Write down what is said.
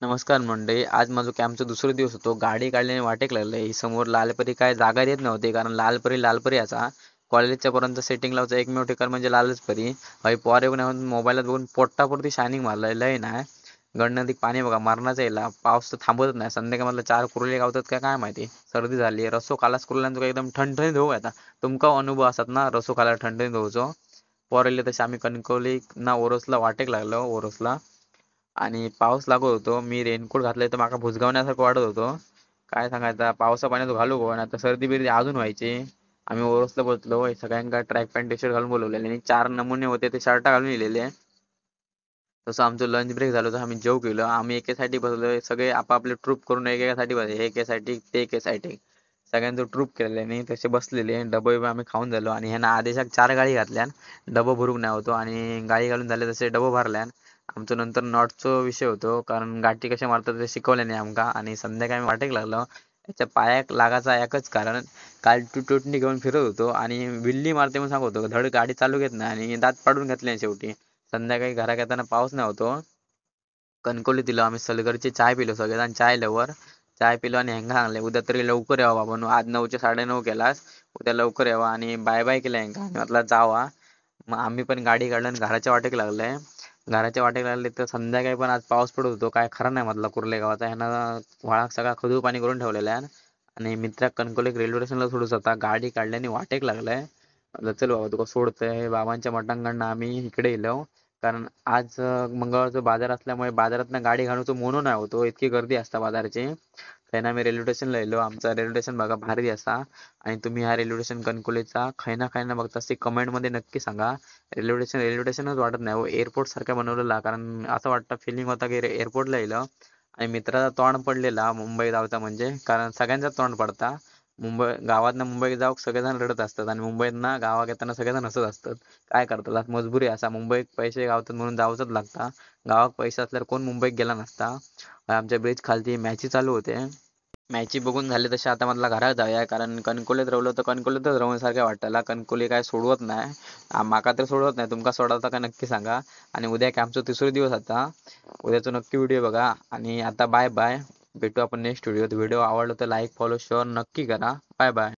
नमस्कार मंडळी. आज माझं कॅम्पचा दुसरा दिवस होतो. गाडी काढल्याने वाटेक लागलंय. समोर लालपरी काय जागा देत नव्हती, कारण लालपरी असा. कॉलेजच्या पर्यंत सेटिंग लावचं एकमेव ठिकाण म्हणजे लालच परी. भाई पोरे पण मोबाईलात बघून पोट्टापुरती शायनिंग मारलाय, लय नाही. गडनदीक पाणी बघा मरणाचं यायला. पाऊस तर थांबतच नाही. संध्याकाळ मधलं 4 कुर्ले गावतात काय माहिती. सर्दी झाली. रस्सो खालास कुर्ल्यांचा एकदम ठणठणीत होऊ आता. तुमका अनुभव असतात ना रस्सो खायला ठणठणीत होऊचो. पोरेले तसे आम्ही कणकवली ना ओरोसला वाटेक लागलो ओरोसला. आणि पाऊस लागत होतो. मी रेनकोट घातलाय तर माका भुजगावण्यासारखं वाटत होतो. काय सांगायचं, पावसा पाण्यात घालू कोण आता, सर्दी बिर्दी अजून व्हायची. आम्ही ओरोसला बसलो. सगळ्यांका ट्रॅक पॅन्ट टी शर्ट घालून बोलवलेले आणि 4 नमुने होते ते शर्ट घालून गेलेले. तसं आमचं लंच ब्रेक झालं तर आम्ही जेव केलं. आम्ही एकेसाठी बसलोय, सगळे आपापले ट्रूप करून एकेसाठी बसले. हे एकेसाठी ते एकेसाठी सगळ्यांचं ट्रूप केलेले आणि तसे बसलेले. डबे बिबे आम्ही खाऊन झालो आणि ह्यांना आदेशाक 4 गाडी घातल्यान. डबं भरून नाही होतो आणि गाडी घालून झाले तसे डबं भरल्यान. आमचं नंतर नॉटचा विषय होतो, कारण गाठी कशा मारतात ते शिकवले नाही आमका. आणि संध्याकाळी आम्ही वाटेक लागलो. त्याच्या पायाक लागायचा एकच कारण, काल टुटणी घेऊन फिरत होतो आणि विल्ली मारते म्हणून सांगत होतो. धड गाडी चालू घेत नाही आणि दात पाडून घेतले शेवटी. संध्याकाळी घरात येताना पाऊस नाही होतो. कणकवली दिलो आम्ही, सलगरची चाय पिलो सगळेजण चाय लवर. चाय पिलो आणि ह्यांगा सांगले उद्या तरी लवकर यावा बाबा. आज 9चे 9:30 केलास, उद्या लवकर यावा. आणि बाय बाय केलं ह्यांका आणि म्हटलं जावा. मग आम्ही पण गाडी काढलं आणि घराच्या वाटेक लागलंय. घराच्या वाटेक लागले तर संध्याकाळी पण आज पाऊस पडत होतो. काय खरं नाही म्हटलं कुर्ले गावाचा. ह्यानं व्हाळात सगळा खदू पाणी करून ठेवलेला आहे. आणि मित्रा कणकोली रेल्वे स्टेशनला सोडून होता. गाडी काढल्याने वाटेक लागलाय. म्हणलं चल बाबा तुका सोडतंय. बाबांच्या मटांगणनं आम्ही इकडे येलो. कारण आज मंगळवारचा बाजार असल्यामुळे बाजारातनं गाडी घालूचं म्हणून नाही होतो, इतकी गर्दी असता बाजाराची. त्यानं आम्ही रेल्वे स्टेशनला येलो. आमचा रेल्वे स्टेशन बघा भारी असा. आणि तुम्ही हा रेल्वे स्टेशन कणकोलीचा खैना बघता ते कमेंटमध्ये नक्की सांगा. रेल्वे स्टेशनच वाटत नाही हो, एअरपोर्ट सारखं बनवलेला. कारण असं वाटतं फिलिंग होता की एअरपोर्टला येलं. आणि मित्राचा तोंड पडलेला मुंबई जावचा म्हणजे, कारण सगळ्यांचा तोंड पडता. गावातनं मुंबईत जाऊ सगळेजण रडत असतात आणि मुंबईत ना गावात येताना सगळेजण हसत असतात. काय करतात, आज मजबुरी असा. मुंबईत पैसे गावतात म्हणून जाऊचंच लागता. गावात पैसे असल्यावर कोण मुंबईत गेला नसता. आमच्या ब्रिज खालती मॅची चालू होते. मॅची बघून झाले तसे आता म्हटलं घरात जाऊया, कारण कणकोलीत राहिलो तर कणकोलीतच राहून वाटायला. कणकोली काय सोडवत नाही. माका तर सोडवत नाही. तुमका सोडवता का नक्की सांगा. आणि उद्या कॅम्पचा तिसरा दिवस आता. उद्याचा नक्की व्हिडिओ बघा. आणि आता बाय बाय. भेटू आपण नेक्स्ट व्हिडिओ. व्हिडिओ आवडला तर लाईक फॉलो शेअर नक्की करा. Bye bye.